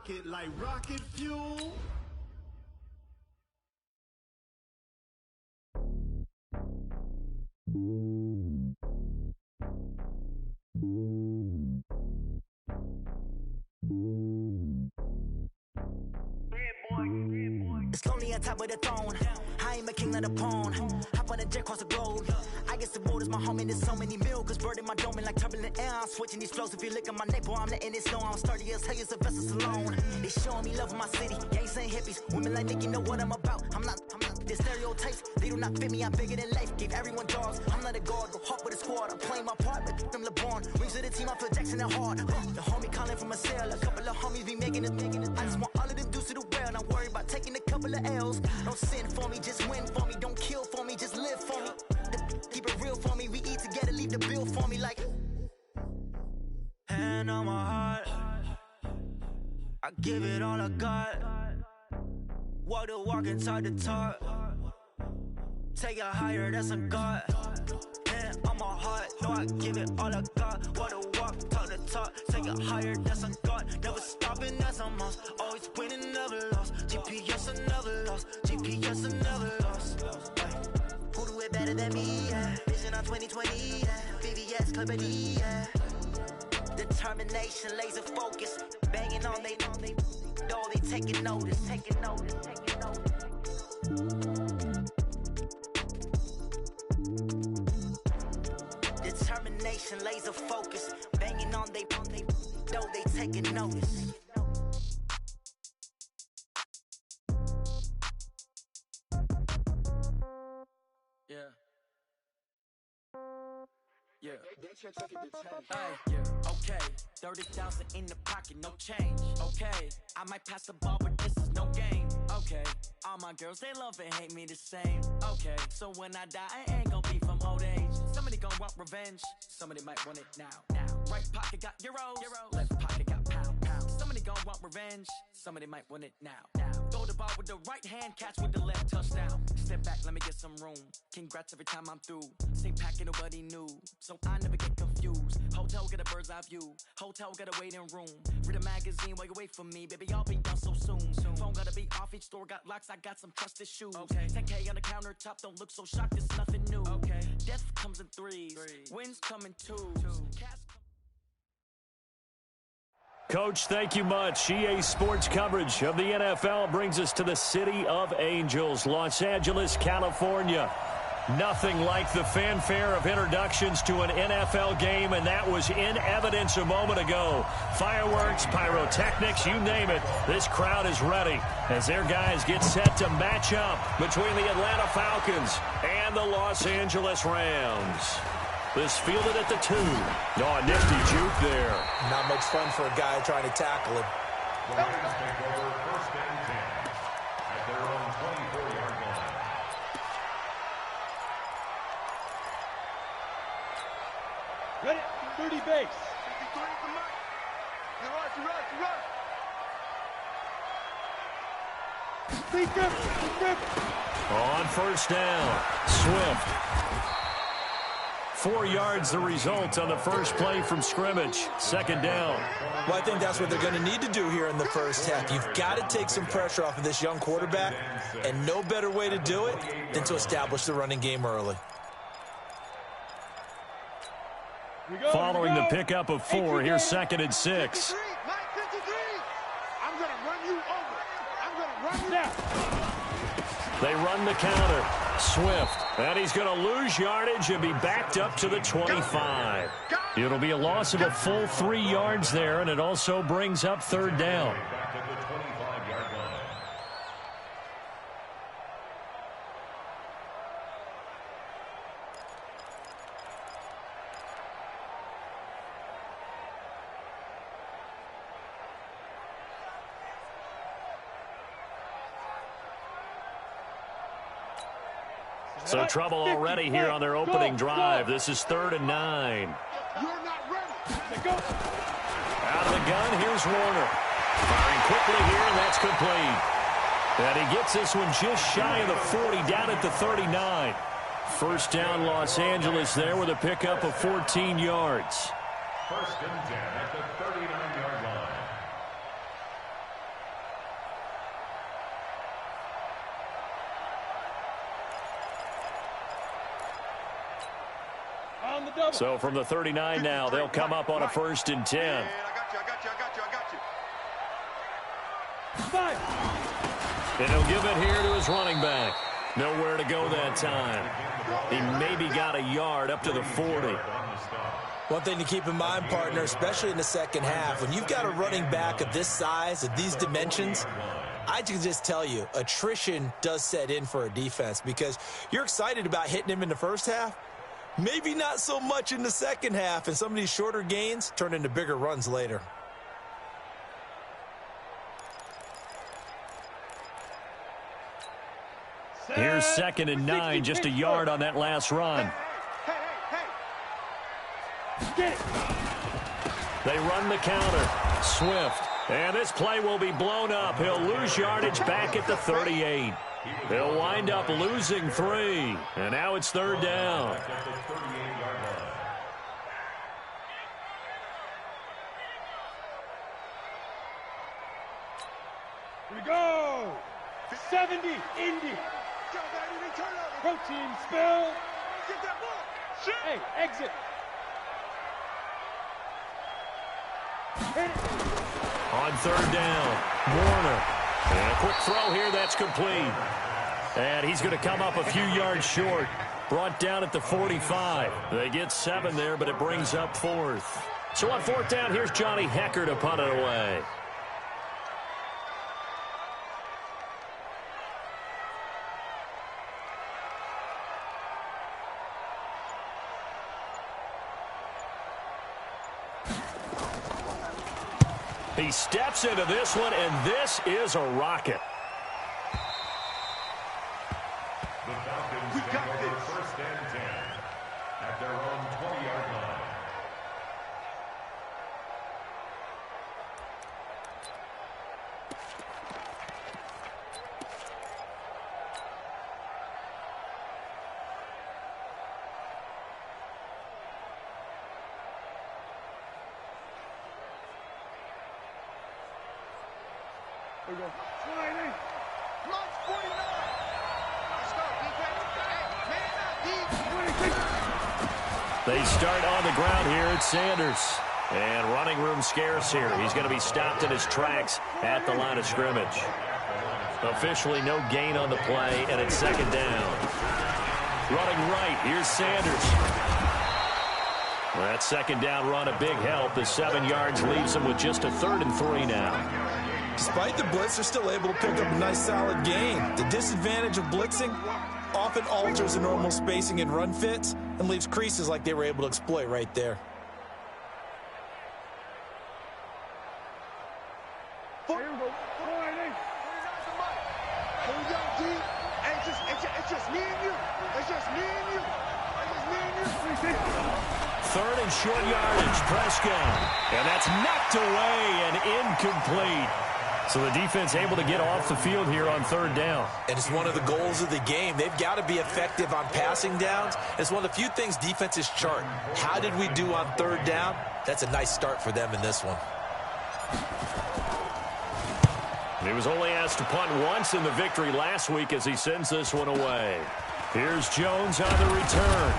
rocket like rocket fuel. It's lonely on top of the throne. I ain't a king of the pawn. Hop on a jet across the globe. I guess the road is my home and there's so many milk. Bird in my dome and like turbulent air. I'm switching these flows. If you look at my neck, boy, I'm letting it slow. I'm sturdy as hell as Sylvester Stallone. They showing me love in my city. Gangs and hippies. Women like Nick, you know what I'm about. I'm not the stereotypes. They do not fit me. I'm bigger than life. Gave everyone dogs. I'm not a guard. Go hard with a squad. I'm playing my part, but I'm LeBron. Rings of the team. I feel Jackson and hard. The homie calling from a cell. A couple of homies be making it. I just want all of them dudes to do well. Not worry about taking a couple of L's. Don't sin for me, just win for me. Don't kill for me, just live for me. Keep it real for me. We eat together, leave the bill for me like. Hand on my heart, I give it all I got. Walk the walk and talk the talk. Take it higher, that's a God. Hand on my heart, no, I give it all I got. Walk the walk, talk the talk. Take it higher, that's a God. Never stopping, that's a must. Always winning, never lost. GPS, I never lost. GPS, I never lost. Who do it better than me? Yeah. Vision on 2020. Yeah. VVS, Clippity. Yeah. Determination, laser focus. Banging on they door, they taking notice. Taking notice. Taking notice. Determination, laser focus. Banging on they door, they taking notice. Yeah. Hey, yeah, okay. 30,000 in the pocket, no change. Okay, I might pass the ball, but this is no game. Okay, all my girls, they love and hate me the same. Okay, so when I die, I ain't gon' be from old age. Somebody gon' want revenge, somebody might want it now. Right pocket got euros, left pocket got pound. Somebody gon' want revenge, somebody might want it now. Throw the ball with the right hand, catch with the left, touchdown. Step back, let me get some room. Congrats every time I'm through. Same packet, nobody knew, so I never get confused. Hotel get a bird's eye view. Hotel got a waiting room. Read a magazine while you wait for me, baby. I'll be done so soon. Phone gotta be off. Each store got locks. I got some trusted shoes. Okay. 10K on the countertop. Don't look so shocked. It's nothing new. Okay. Death comes in threes. Wins come in twos. Coach, thank you much. EA Sports coverage of the NFL brings us to the City of Angels, Los Angeles, California. Nothing like the fanfare of introductions to an NFL game, and that was in evidence a moment ago. Fireworks, pyrotechnics, you name it. This crowd is ready as their guys get set to match up between the Atlanta Falcons and the Los Angeles Rams. This fielded at the 2. Oh, nifty juke there. Not much fun for a guy trying to tackle him. The Rams take over 1st and 10 at their own 24-yard line. Ready, 30 base. On 1st down, Swift. 4 yards the result on the first play from scrimmage. 2nd down. Well, I think that's what they're going to need to do here in the first half. You've got to take some pressure off of this young quarterback, and no better way to do it than to establish the running game early. Following the pickup of 4, here's 2nd and 6. I'm going to run you over. I'm going to run you down. They run the counter. Swift. And he's going to lose yardage and be backed up to the 25. It'll be a loss of a full 3 yards there, and it also brings up 3rd down. So trouble already here on their opening drive. This is 3rd and 9. Out of the gun, here's Warner. Firing quickly here, and that's complete. And he gets this one just shy of the 40, down at the 39. 1st down, Los Angeles there with a pickup of 14 yards. 1st and 10 at the 39-yard line. So from the 39 now, they'll come up on a 1st and 10. Man, I got you. And he'll give it here to his running back. Nowhere to go that time. He maybe got a yard up to the 40. One thing to keep in mind, partner, especially in the second half, when you've got a running back of this size, of these dimensions, I can just tell you, attrition does set in for a defense because you're excited about hitting him in the first half. Maybe not so much in the second half, and some of these shorter gains turn into bigger runs later. Here's 2nd and 9, just a yard on that last run. Get it. They run the counter. Swift. And this play will be blown up. He'll lose yardage back at the 38. He'll wind up losing 3. And now it's 3rd down. Here we go. 70, Indy. Protein spill. Get that ball. Shit. Hey, exit. Hit it. On 3rd down, Warner. And a quick throw here, that's complete. And he's going to come up a few yards short. Brought down at the 45. They get 7 there, but it brings up 4th. So on 4th down, here's Johnny Hecker to punt it away. He steps into this one, and this is a rocket. The Falcons take over 1st and 10 at their own 20-yard line. Here we go. Sliding. Launch 49. Let's go, defense. They start on the ground here at Sanders. And running room scarce here. He's going to be stopped in his tracks at the line of scrimmage. Officially no gain on the play, and it's 2nd down. Running right, here's Sanders. Well, that 2nd down run a big help. The 7 yards leaves him with just a 3rd and 3 now. Despite the blitz, they're still able to pick up a nice solid gain. The disadvantage of blitzing often alters the normal spacing and run fits and leaves creases like they were able to exploit right there. Here we go. Sliding. It's just me and you. It's just me and you. It's just me and you. 3rd and short yardage, Prescott. And that's knocked away and incomplete. So the defense able to get off the field here on 3rd down. And it's one of the goals of the game. They've got to be effective on passing downs. It's one of the few things defenses chart. How did we do on 3rd down? That's a nice start for them in this one. He was only asked to punt once in the victory last week as he sends this one away. Here's Jones on the return.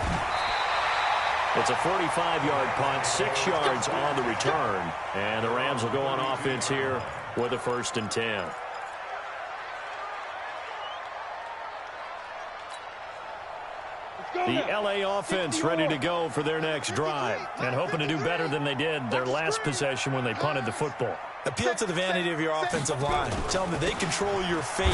It's a 45-yard punt, 6 yards on the return. And the Rams will go on offense here with a 1st and 10. The LA offense ready to go for their next drive and hoping to do better than they did their last possession when they punted the football. Appeal to the vanity of your offensive line. Tell them that they control your fate.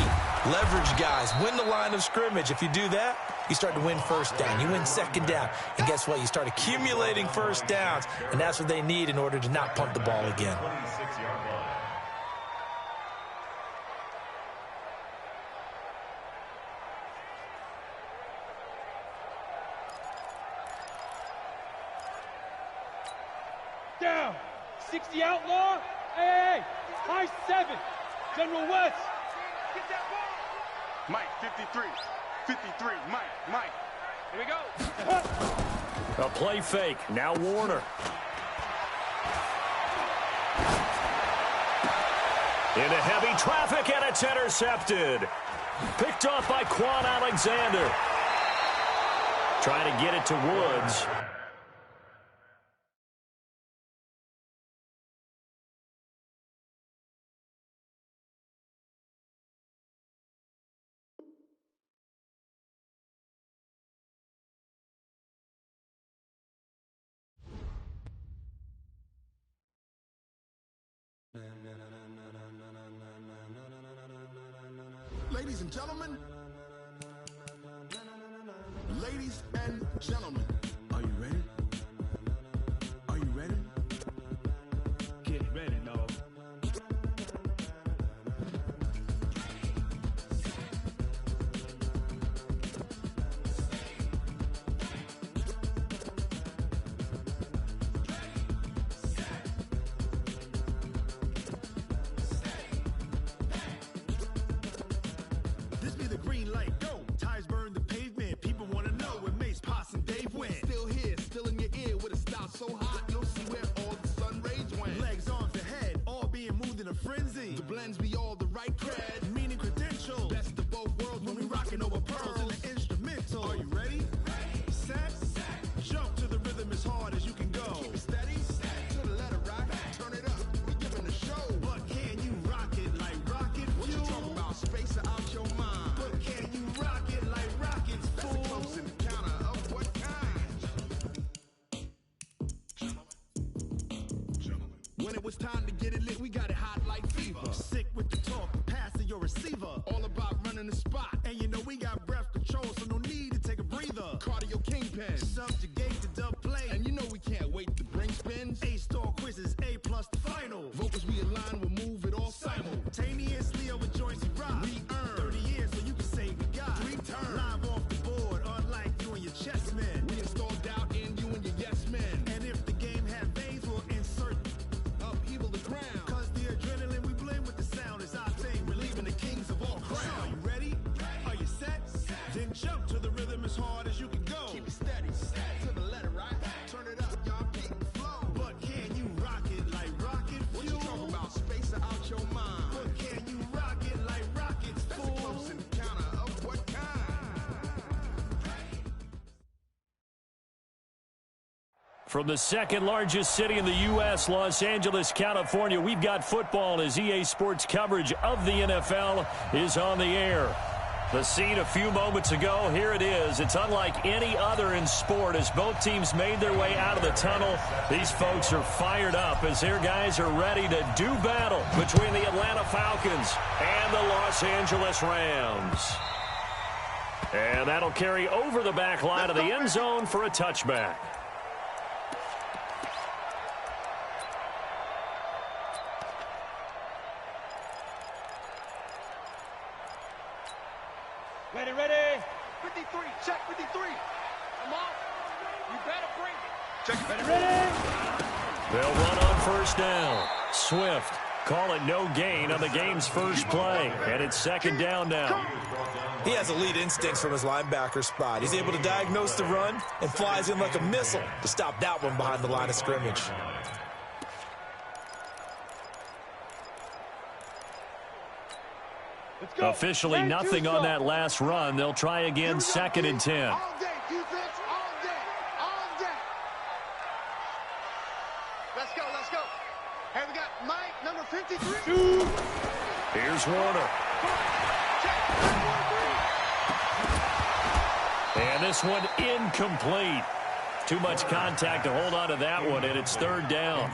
Leverage guys. Win the line of scrimmage. If you do that, you start to win 1st down. You win 2nd down. And guess what? You start accumulating 1st downs. And that's what they need in order to not punt the ball again. 26-yard line. Down. 60 outlaw. Hey, high 7. General West. Get that ball. Mike, 53. 53. Mike. Here we go. A play fake. Now Warner. Into heavy traffic, and it's intercepted. Picked off by Quan Alexander. Trying to get it to Woods. Ladies and gentlemen. Ladies and gentlemen. Are you ready? Are you ready? Get ready, dog. This be the green light, go. Tires burn the pavement. People want to know where Mace, Potts, and Dave went. Still here, still in your ear with a style so hot, you'll see where all the sun rays went. Legs, arms, the head, all being moved in a frenzy. The blends be all the right cred, meaning credentials. Best of both worlds when we rocking over pearls in the instrumental. Are you ready? Set, jump to the rhythm as hard as you can go. Keep it steady, to the letter right. Turn it up, we giving the show. But can you rock it like rocket fuel? What you talking about? Space out your mind. But can you rock it like rockets, fool? That's a close encounter of what kind? Gentlemen. When it was time to get it lit, we got it hot like fever. Sick with the talk, pass to your receiver. All about running the spot. And you know we got breath control, so no need to take a breather. Cardio kingpin, subjugate the dub play. And you know we can't wait to bring spins. A-star quizzes, A+ the final. Vocals we align, we'll move it all simultaneously over joints we rock. We earn 30 years so you can say we got 3 turns. Live off the board, unlike you and your chess men. We install doubt in you and your yes men. And if the game had veins, we'll insert upheaval the crown. Cause the adrenaline we blend with the sound is our thing. Relieving the kings of all crowns. Are you ready? Are you set? Then jump to the rhythm as hard as you can go. Keep it steady, to the letter right. Turn it up, y'all keep the flow. But can you rock it like rocket fuel? What you talking about? Space out your mind. But can you rock it like rockets, fool? That's a close encounter of what kind? From the second largest city in the U.S., Los Angeles, California, we've got football as EA Sports coverage of the NFL is on the air. The scene a few moments ago, here it is. It's unlike any other in sport as both teams made their way out of the tunnel. These folks are fired up as their guys are ready to do battle between the Atlanta Falcons and the Los Angeles Rams. And that'll carry over the back line of the end zone for a touchback. Ready, ready. 53, check 53. Come on. You better bring it. Check, ready, ready. They'll run on first down. Swift call it no gain on the game's first play. And it's second down now. He has elite instincts from his linebacker spot. He's able to diagnose the run and flies in like a missile to stop that one behind the line of scrimmage. Officially nothing on that last run. They'll try again, second and 10. All day, defense, all day, all day. Let's go, let's go. Hey, we got Mike, number 53. Here's Warner. And this one incomplete. Too much contact to hold on to that one, and it's third down.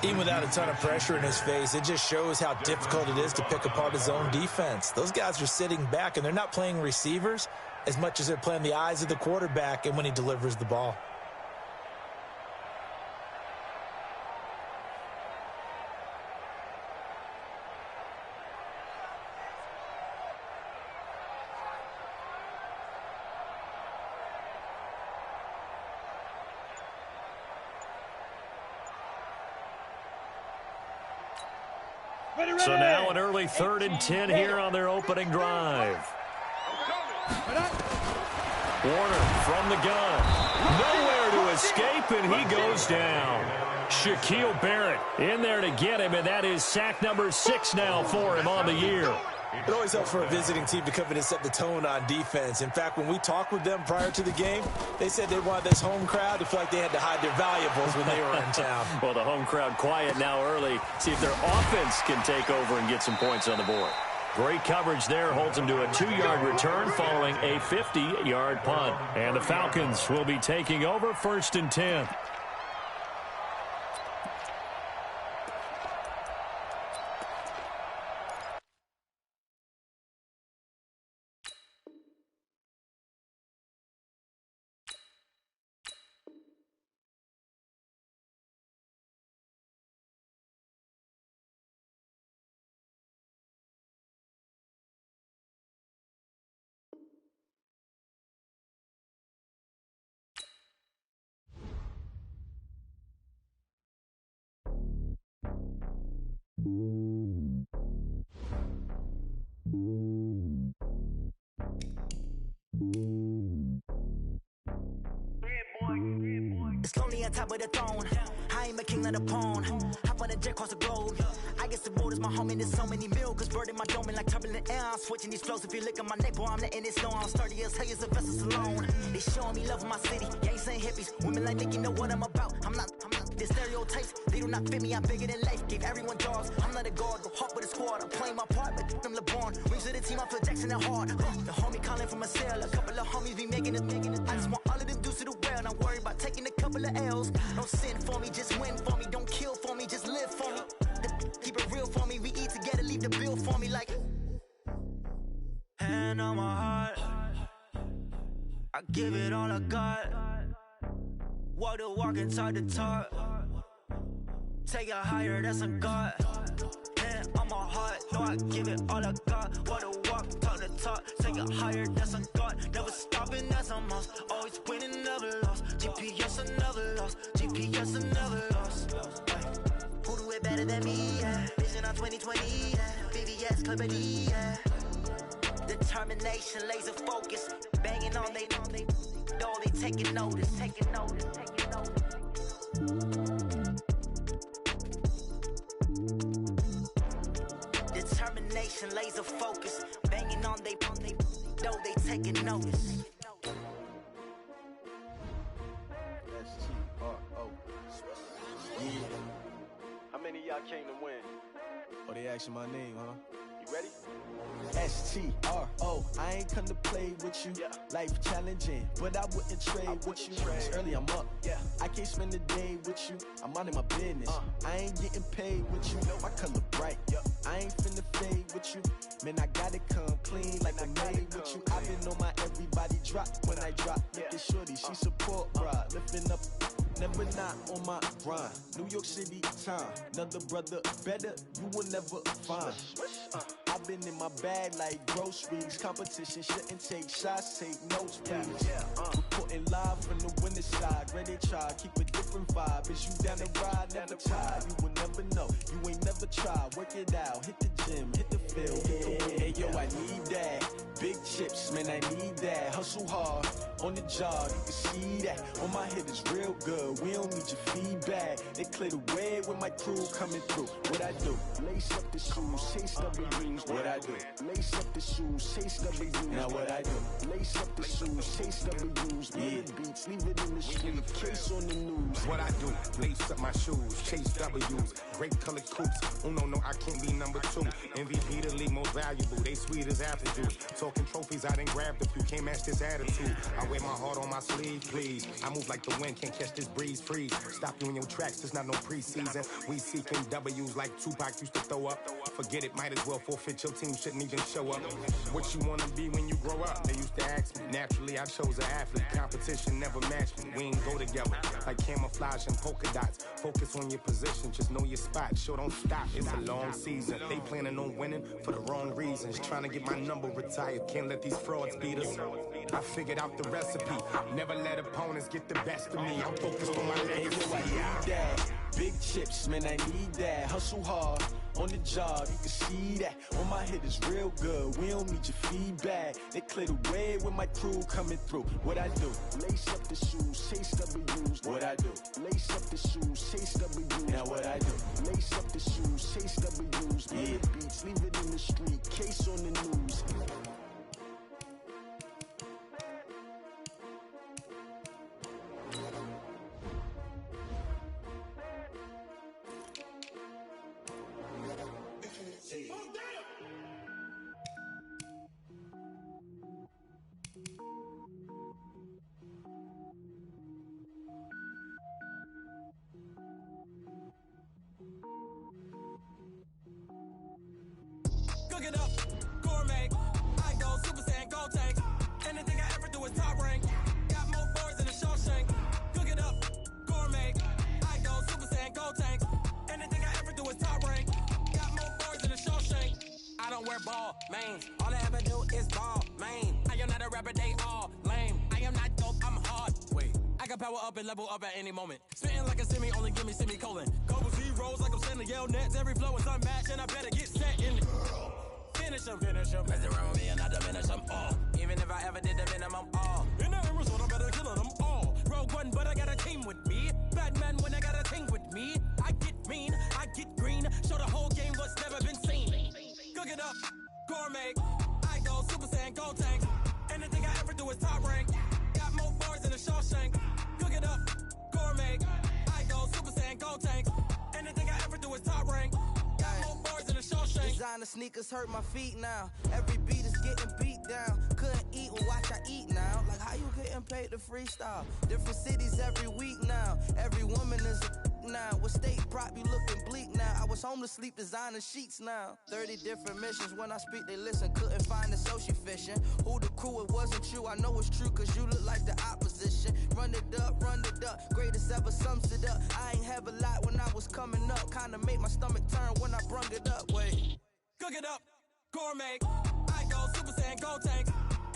Even without a ton of pressure in his face, it just shows how difficult it is to pick apart his own defense. Those guys are sitting back, and they're not playing receivers as much as they're playing the eyes of the quarterback and when he delivers the ball. So now an early 3rd and 10 here on their opening drive. Warner from the gun. Nowhere to escape, and he goes down. Shaquille Barrett in there to get him, and that is sack number 6 now for him on the year. It always helps for a visiting team to come in and set the tone on defense. In fact, when we talked with them prior to the game, they said they wanted this home crowd to feel like they had to hide their valuables when they were in town. Well, the home crowd quiet now early. See if their offense can take over and get some points on the board. Great coverage there. Holds them to a 2-yard return following a 50-yard punt. And the Falcons will be taking over 1st and 10. It's lonely on top of the throne. I ain't a king of the pawn. Hop on a jet across the globe. I guess the road is my home and there's so many milkers bird in my dome and like turbulent air. I'm switching these flows. If you look at my neck, boy, I'm letting it slow. I'm sturdy as hell as a vessel alone. They showing me love in my city. Gangs and hippies. Women like think you know what I'm about. I'm not. The stereotypes, they do not fit me. I'm bigger than life. Gave everyone jobs. I'm not a guard. Go hard with a squad. I'm playing my part, but them LeBron. Rings to the team. I feel Jackson and hard. The homie calling from a cell. A couple of homies be making it. I just want all of them dudes to do well. Not worry about taking a couple of L's. Don't sin for me, just win for me. Don't kill for me, just live for me. Keep it real for me. We eat together, leave the bill for me like. Hand on my heart, I give it all I got. Walk the walk and talk the talk. Take it higher, that's a God. Hand on my heart, no, I give it all I got. Walk the walk, talk the talk. Take it higher, that's a God. Never stopping, that's a must. Always winning, never lost. GPS, I never lost. GPS, I never lost. Who do it better than me? Yeah. Vision on 2020. Yeah. VVS, Clippity. Yeah. Determination, laser focus. Banging on they taking notice. Determination, laser focus. Banging on they taking notice. S-T-R-O. Yeah. How many of y'all came to win? Oh, they asking my name, huh? You ready? S-T-R-O. I ain't come to play with you. Yeah. Life challenging, but I wouldn't trade with you. It's early, I'm up. Yeah. I can't spend the day with you. I'm minding my business. I ain't getting paid with you. My color bright. I ain't finna fade with you. Man, I gotta come clean like I made with you. I've been on my everybody drop when I drop. Look at shorty, she support, bruh. Lifting up. Never not on my grind. New York City time. Another brother better, you will never find. I've been in my bag like groceries. Competition shouldn't take shots, take notes, please. Reporting live from the winning side. Ready to try, keep a different vibe. Is you down the ride, never tired. You will never know, you ain't never tried. Work it out, hit the gym, hit the field. Hey yo, I need that. Big chips, man, I need that. Hustle hard, on the job, you can see that. On my head is real good, we don't need your feedback. They clear the way with my crew coming through. What I do? Lace up the shoes, chase W's. What I do? Lace up the shoes, chase W's. Now what I do? Lace up the shoes, chase W's. Mid beats, leave it in the street, case on the news. What I do? Lace up my shoes, chase W's. Great colored coops. Oh no, I can't be number 2. MVP the league most valuable. They sweet as apple juice. Talking trophies, I done grabbed a few. Can't match this attitude. I wear my heart on my sleeve, please. I move like the wind, can't catch this breeze, freeze. Stop you in your tracks, there's not no preseason. We seeking W's like Tupac used to throw up. Forget it, might as well forfeit. Your team shouldn't even show up. What you wanna be when you grow up? They used to ask me. Naturally, I chose an athlete. Competition never matched me. We ain't go together like camouflage and polka dots. Focus on your position, just know your spot. Sure, don't stop. It's a long season. They planning on winning for the wrong reasons. Trying to get my number retired. Can't let these frauds beat us. I figured out the recipe. Never let opponents get the best of me. I'm focused on my legacy. I need that. Big chips, man, I need that. Hustle hard, on the job, you can see that. On my head is real good, we don't need your feedback. They clear the way with my crew coming through. What I do? Lace up the shoes, chase W's. What I do? Lace up the shoes, chase W's. Now what I do? Lace up the shoes, chase W's. Mid beats, leave it in the street, case on the news. Cook it up, gourmet. I go Super Saiyan, gold tank. Anything I ever do is top rank. Got more boys than a Shawshank. Cook it up, gourmet. I go Super Saiyan, gold tank. Anything I ever do is top rank. Got more boys than a Shawshank. I don't wear ball, mains. All I ever do is ball, main. I am not a rapper, they all lame. I am not dope, I'm hard. Wait, I can power up and level up at any moment. Spitting like a semi, only give me semicolon. Go 0, rolls like I'm sending yell nets. Every flow is unmatched, and I better get set in it. Finish them. Mess around with me and I diminish them all. Even if I ever did the minimum, all. In the air, so I better kill them all. Rogue One, but I got a team with me. Batman when I got a team with me. I get mean, I get green. Show the whole game what's never been seen. Cook it up, gourmet. I go Super Saiyan, Gold Tank. Anything I ever do is top rank. Got more bars than a Shawshank. Cook it up, gourmet. I go Super Saiyan, Gold Tank. Anything I ever do is top rank. Got more bars than a Shawshank. Designer sneakers hurt my feet now. Every beat is getting beat down. Couldn't eat, well watch I eat now. Like how you getting paid to freestyle? Different cities every week now. Every woman is a now. With state prop, you looking bleak now. I was home to sleep, designer sheets now. 30 different missions. When I speak, they listen. Couldn't find the social fishing. Who the crew, it wasn't you. I know it's true, cause you look like the opposition. Run it up. Greatest ever sums it up. I ain't have a lot when I was coming up. Kinda made my stomach turn when I brung it up. Wait. Cook it up, gourmet. I go Super Saiyan, Gold Tank.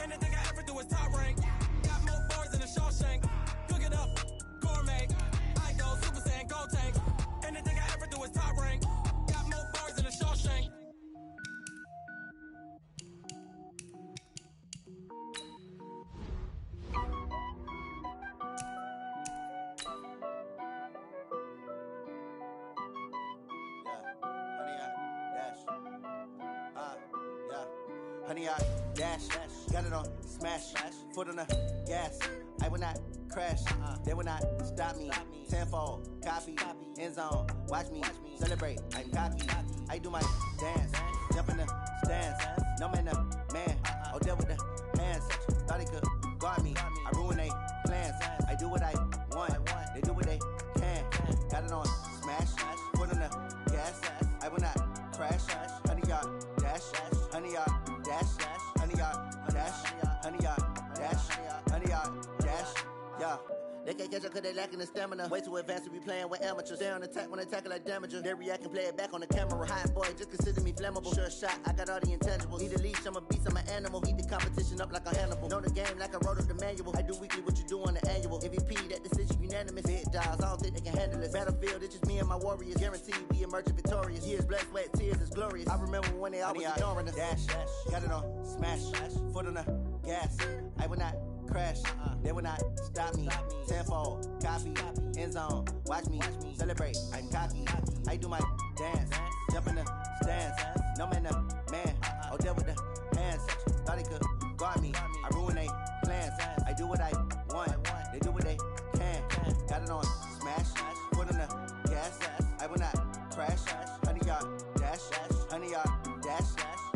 Anything I ever do is top rank. Got more bars than a Shawshank. Cook it up, gourmet. I go Super Saiyan, Gold Tank. Anything I ever do is top rank. Got more bars than a Shawshank. Honey, I dash, got it on smash, foot on the gas. I will not crash, they will not stop me. Tenfold, copy, end zone, watch me celebrate. I'm cocky, I do my dance, jump in the stands. No man, oh deal with the hands. Thought he could guard me, I ruin they plans. I do what I want, they do what they can. Got it on smash, foot on the gas. I will not crash, honey, y'all dash, honey, y'all dash, honey, y'all dash, honey, y'all dash, honey, y'all dash, yeah. They can't catch up cause they lacking the stamina. Way too advanced to be playing with amateurs. Stay on attack when I tackle like damager. They react and play it back on the camera. Hot boy, just consider me flammable. Sure shot, I got all the intangibles. Need a leash, I'm a beast, I'm an animal. Heat the competition up like a Hannibal. Know the game like I wrote up the manual. I do weekly what you do on the annual. MVP, that decision unanimous. Big dials, I don't think they can handle it. Battlefield, it's just me and my warriors. Guaranteed we emerging victorious. Years, blood, sweat, tears, is glorious. I remember when they always ignoring us. Dash, got it on smash, foot on the gas. I will not crash, they will not stop me. Tenfold, copy, end zone, watch me celebrate. I'm cocky, I do my dance, jump in the stands. No man, oh deal with the hands. Thought he could guard me, I ruin they plans. I do what I want, they do what they can. Got it on smash, foot on the gas. I will not crash, honey, y'all dash, honey, y'all dash,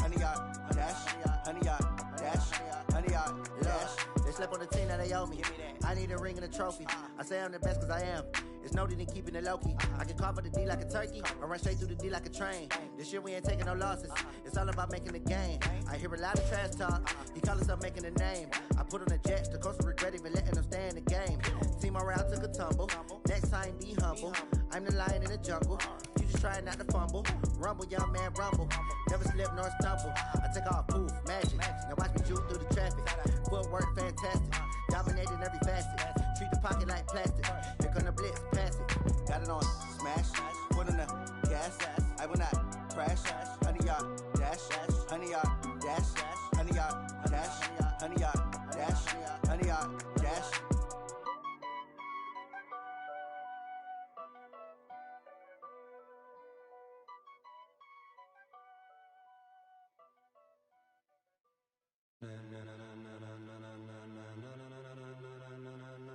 honey, y'all dash, honey, y'all dash, honey, y'all dash. They slept on the team that they owe me. I need a ring and a trophy. I say I'm the best cause I am. It's no need in keeping it low-key. I can carve up the D like a turkey or run straight through the D like a train. This year we ain't taking no losses. It's all about making the game. I hear a lot of trash talk. He call himself making a name. I put on the jets. The coach will regret even letting them stay in the game. Team morale took a tumble. Next time be humble. I'm the lion in the jungle. You just trying not to fumble. Rumble, young man, rumble. Never slip nor stumble. I take off, poof, magic. Now watch me shoot through the traffic. Footwork fantastic. Dominating every facet. Treat the pocket like plastic. Here come the blitz, pass it. Got it on smash, foot on the gas. I will not crash. Honey, y'all dash, honey, y'all dash, honey, y'all dash, honey, y'all dash, honey, y'all dash.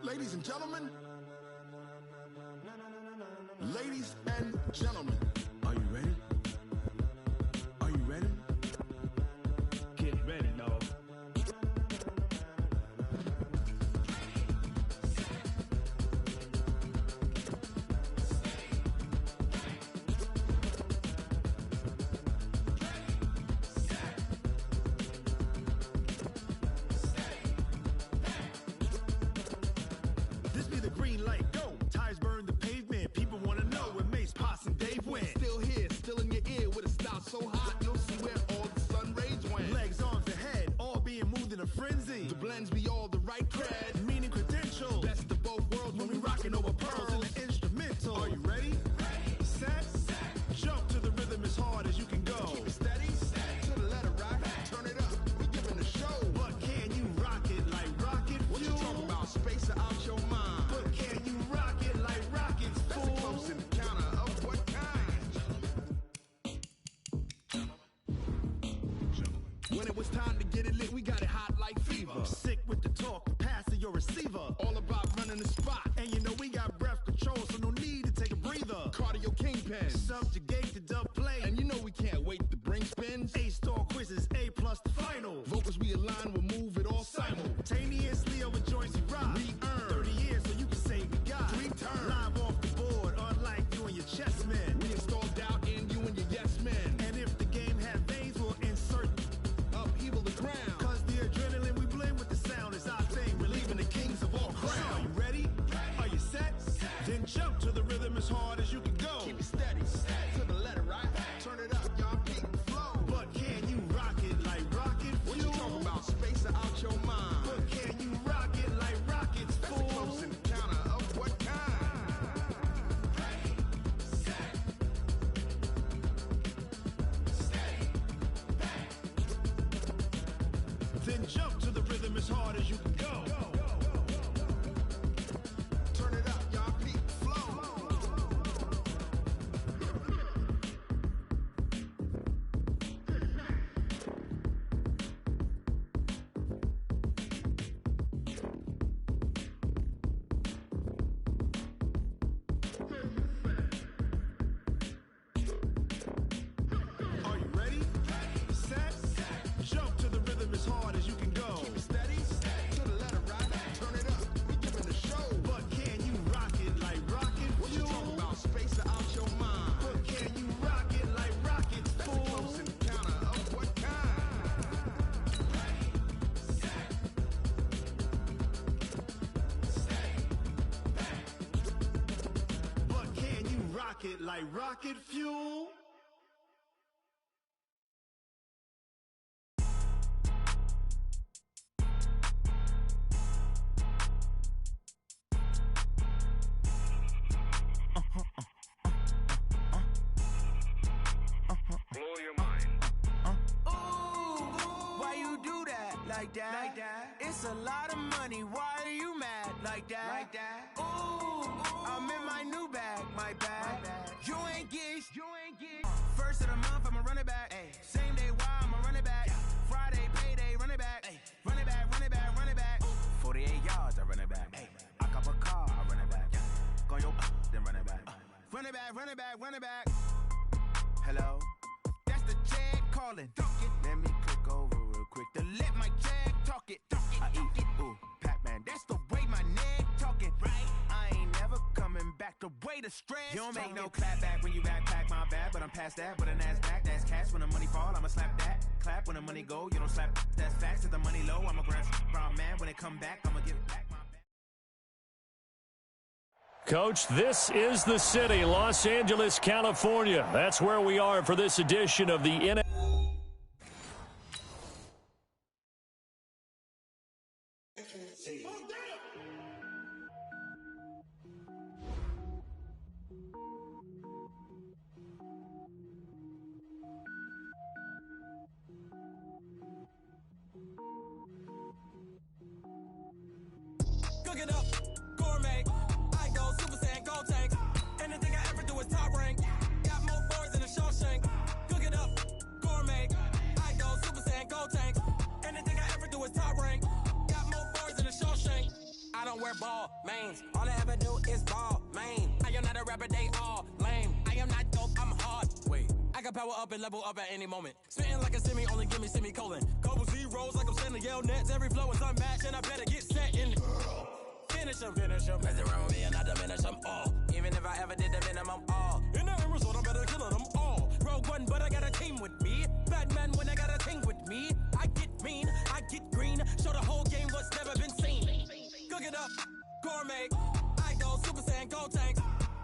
Ladies and gentlemen, ladies and gentlemen, are you ready? Are you ready? Get ready, dog. This be the green light, go. Tires burn the pavement. People wanna know when Mace, Poss, and Dave win. When it was time to get it lit, we got it hot like fever. Sick with the talk, the pass to your receiver. All about running the spot. And you know we got breath control, so no need to take a breather. Cardio kingpin, subjugate the dub play. And you know we can't wait to bring spins. A-star quizzes, A+ the final. Vocals we align, we'll move it all simultaneously over joints we rock. We earn 30 years so you can say goodbye. 3 turns, live off the board, unlike you and your chess men. We install doubt in you and your yes men. And if the game had veins, we'll insert upheaval the ground. Cause the adrenaline we blend with the sound is our thing, relieving the kings of all crowns. So are you ready? Are you set? Then jump to the rhythm as hard as you can go. Keep it steady, to the letter, right? Turn it up, y'all, peak the flow. But can you rock it like rocket fuel? What you talking about? Space out your mind. But can you rock it like rockets, fool? That's a close encounter of what kind? Ready, set, steady, back. Then jump to the rhythm as hard as you can go. Turn it up, y'all, peak the flow. Are you ready? Set, jump to the rhythm as hard as you can go. Keep it steady, to the letter, right? Turn it up, we giving the show. But can you rock it like rocket fuel? What you talking about? Space out your mind. But can you rock it like rockets, fool? That's a close encounter of what kind? Ready, set, steady, back. But can you rock it like rocket fuel? Why you do that like that? Like that? It's a lot of money. Why are you mad like that? Like that? Ooh, I'm in my new bag, my bag. You ain't geeks. First of the month, I'ma run it back. Ay. Same day, why I'ma run it back. Friday, payday, run it back. Ay. Run it back, run it back, run it back. 48 yards, I run it back. Ay. I cop a car, I run it back. Go yo, then run it back. Run it back, run it back, run it back. Hello? That's the jag calling. Let me click over real quick to let my jag talk it. I eat it, ooh, Pac-Man. That's the way my neck talking. Right? I ain't never coming back. The way the stress. You don't make no clap back when you backpack, my bad. But I'm past that. But an ass back, that's cash. When the money fall, I'ma slap that. Clap when the money go. You don't slap. That's facts. If the money low, I'ma grab brown man. When it come back, I'ma give it back. Coach, this is the city, Los Angeles, California. That's where we are for this edition of the NFL. Cook it up, gourmet. I go Super Saiyan, gold tank. Anything I ever do is top rank. Got more boards than a Shawshank. Cook it up, gourmet. I go Super Saiyan, gold tank. Anything I ever do is top rank. Got more boards than a Shawshank. I don't wear ball mains. All I ever do is ball main. I am not a rapper, they all lame. I am not dope, I'm hard. Wait, I can power up and level up at any moment. Spitting like a semi, only give me semicolon. Couple zeros like I'm sending yell nets. Every flow is unmatched and I better get set in. Finish them. Mess around with me and I diminish them all. Even if I ever did the minimum, all. In the end result, I'm better killing them all. Rogue One, but I got a team with me. Batman when I got a team with me. I get mean, I get green. Show the whole game what's never been seen. Cook it up, gourmet. I go Super Saiyan, gold tank.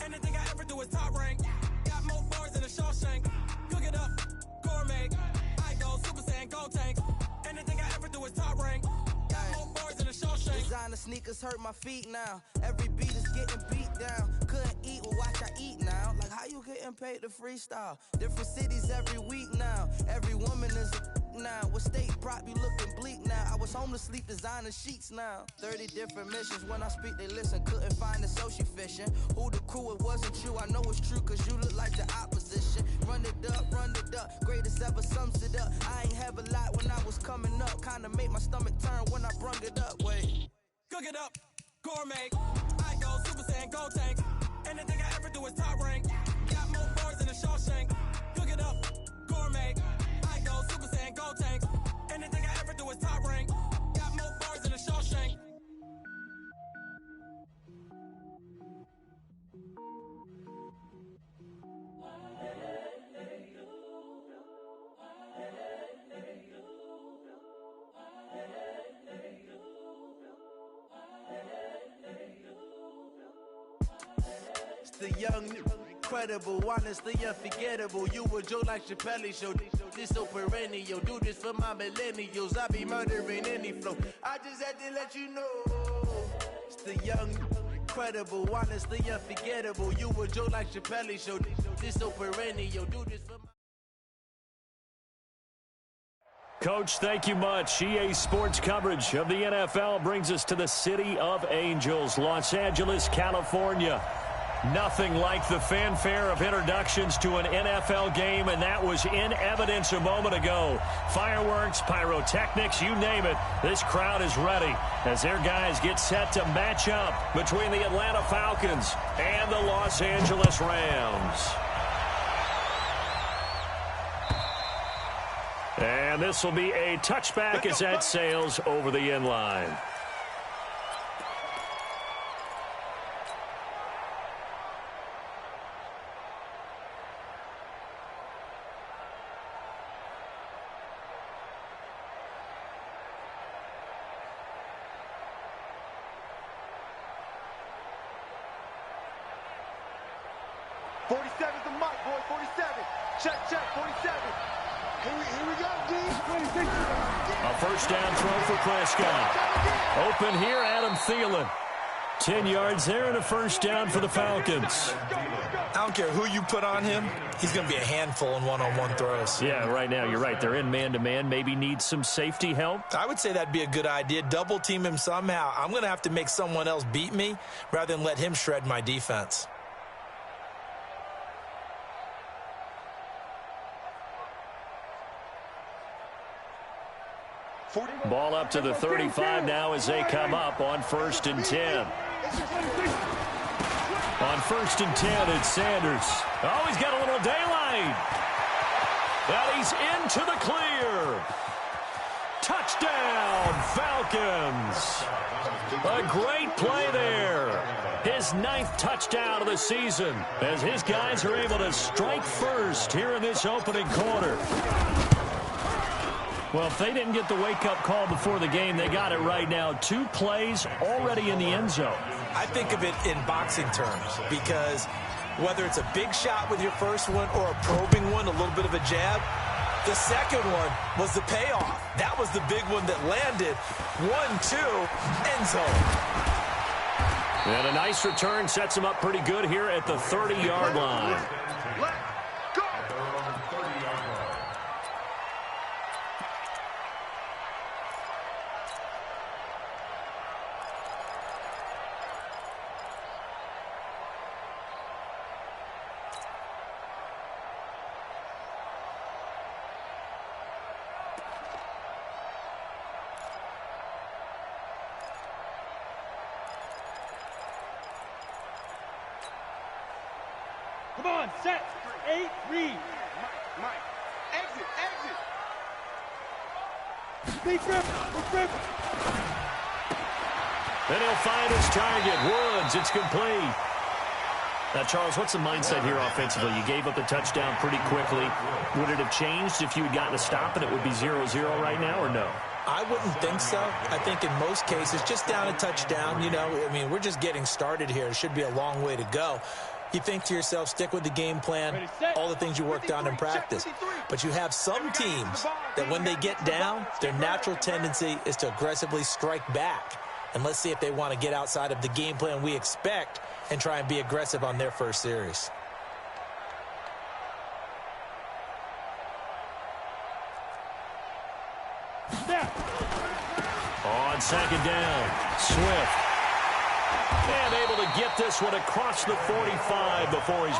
Anything I ever do is top rank. Got more boards than a Shawshank. Cook it up, gourmet. I go Super Saiyan, gold tank. Anything I ever do is top rank. Got more boards than a Shawshank. Designer sneakers hurt my feet now. Every beat is getting beat down. Couldn't eat, well watch I eat now. Like how you getting paid to freestyle? Different cities every week now. Every woman is a now. What state prop you looking bleak now? I was home to sleep designer sheets now. 30 different missions. When I speak they listen. Couldn't find it so she fishing. Who the crew, it wasn't you. I know it's true cause you look like the opposite. position. Run it up, greatest ever sums it up. I ain't have a lot when I was coming up. Kinda made my stomach turn when I brung it up. Wait. Cook it up, gourmet. I go Super Saiyan, go tank. Anything I ever do is top rank. Got more bars than a Shawshank. Cook it up, gourmet. I go Super Saiyan, go tank. Anything I ever do is top rank. Got more bars than a Shawshank. The young, incredible, honestly unforgettable. You a Joe like Chappelle show. This so perennial. Do this for my millennials. I be murdering any flow. I just had to let you know. It's the young, incredible, honestly unforgettable. You a Joe like Chappelle show. This so perennial. Do this for my... Coach, thank you much. EA Sports coverage of the NFL brings us to the City of Angels, Los Angeles, California. Nothing like the fanfare of introductions to an NFL game, and that was in evidence a moment ago. Fireworks, pyrotechnics, you name it. This crowd is ready as their guys get set to match up between the Atlanta Falcons and the Los Angeles Rams. And this will be a touchback as that sails over the end line. A first down throw for Prescott. Open here, Adam Thielen. 10 yards there and a first down for the Falcons. I don't care who you put on him. He's going to be a handful in one-on-one throws. Yeah, right now you're right. They're in man-to-man. Maybe need some safety help. I would say that'd be a good idea. Double team him somehow. I'm going to have to make someone else beat me rather than let him shred my defense. Ball up to the 35 now as they come up on 1st and 10. On 1st and 10, it's Sanders. Oh, he's got a little daylight. And he's into the clear. Touchdown, Falcons. A great play there. His 9th touchdown of the season as his guys are able to strike first here in this opening quarter. Well, if they didn't get the wake-up call before the game, they got it right now. 2 plays already in the end zone. I think of it in boxing terms because whether it's a big shot with your first one or a probing one, a little bit of a jab, the second one was the payoff. That was the big one that landed. 1-2, end zone. And a nice return sets him up pretty good here at the 30-yard line. Come on, set, 8, read. Mike, exit. Be grip. Then he'll find his target. Woods, it's complete. Now, Charles, what's the mindset here offensively? You gave up the touchdown pretty quickly. Would it have changed if you had gotten a stop and it would be 0-0 right now, or no? I wouldn't think so. I think in most cases, just down a touchdown, we're just getting started here. It should be a long way to go. You think to yourself, stick with the game plan, all the things you worked on in practice. But you have some teams that when they get down, their natural tendency is to aggressively strike back. And let's see if they want to get outside of the game plan we expect and try and be aggressive on their first series. On 2nd down, Swift. And able to get this one across the 45 before he's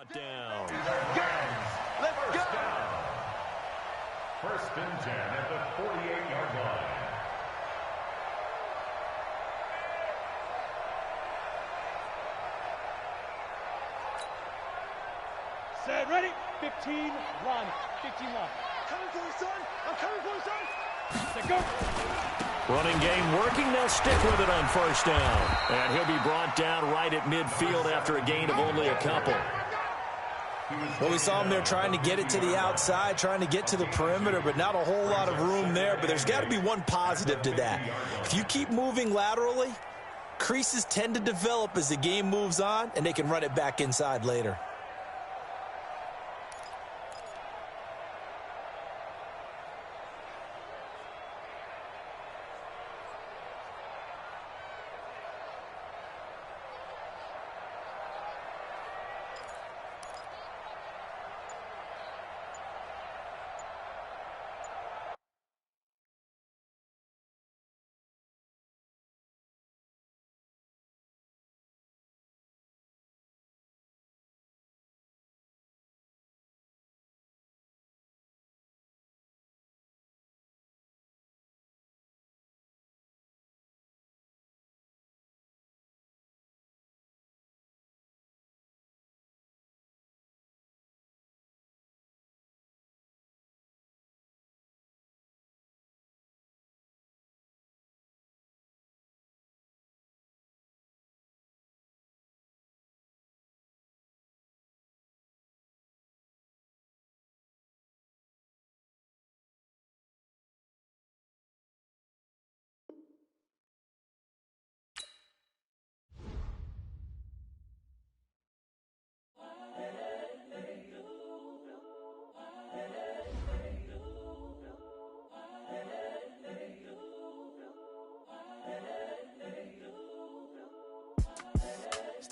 brought down. Let's go! First and 10 at the 48-yard line. Set, ready? 15, run. 15, run. Coming for you, son. I'm coming for you, son. Set, go. Running game working. They'll stick with it on first down. And he'll be brought down right at midfield after a gain of only a couple. Well, we saw him there trying to get it to the outside, trying to get to the perimeter, but not a whole lot of room there. But there's got to be one positive to that. If you keep moving laterally, creases tend to develop as the game moves on, and they can run it back inside later.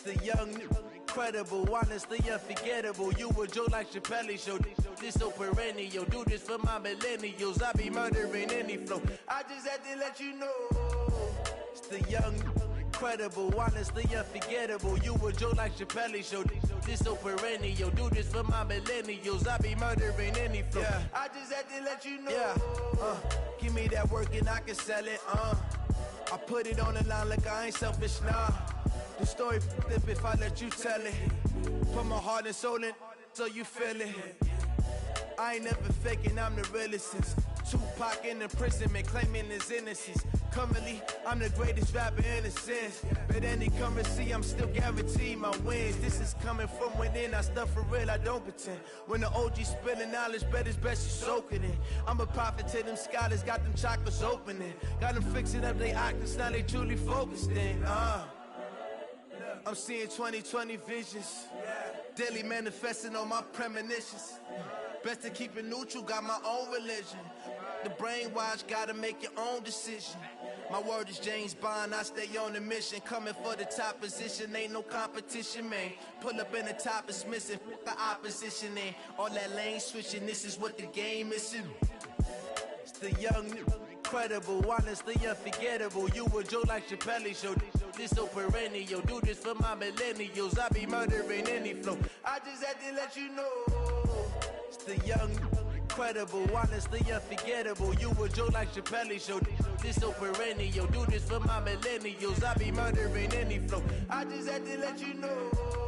The young, incredible, honestly unforgettable. You a Joe like Chappelle show. This so perennial. Do this for my millennials. I be murdering any flow. I just had to let you know. It's the young, incredible, honestly unforgettable. You a Joe like Chappelle show. This so perennial. Do this for my millennials. I be murdering any flow. Yeah. I just had to let you know. Yeah. Give me that work and I can sell it. I put it on the line like I ain't selfish, nah. The story flip if I let you tell it. Put my heart and soul in so you feel it. I ain't never faking, I'm the realest since Tupac in imprisonment, claiming his innocence. Currently, I'm the greatest rapper in a sense. But any currency, I'm still guaranteed my wins. This is coming from within, I stuff for real, I don't pretend. When the OG spilling knowledge, bet it's best you soak it in. I'm a prophet to them scholars, got them chakras opening. Got them fixing up they octaves, now they truly focused in. I'm seeing 2020 visions. Daily manifesting on my premonitions. Best to keep it neutral, got my own religion. The brainwash, gotta make your own decision. My word is James Bond, I stay on the mission. Coming for the top position, ain't no competition, man. Pull up in the top, it's missing, the opposition in. All that lane switching, this is what the game is. It's the young, incredible, honestly unforgettable. You a Joe like Chappelle show. This so perennial. Do this for my millennials. I be murdering any flow. I just had to let you know. It's the young, incredible, honestly unforgettable. You a Joe like Chappelle show. This so perennial. Do this for my millennials. I be murdering any flow. I just had to let you know.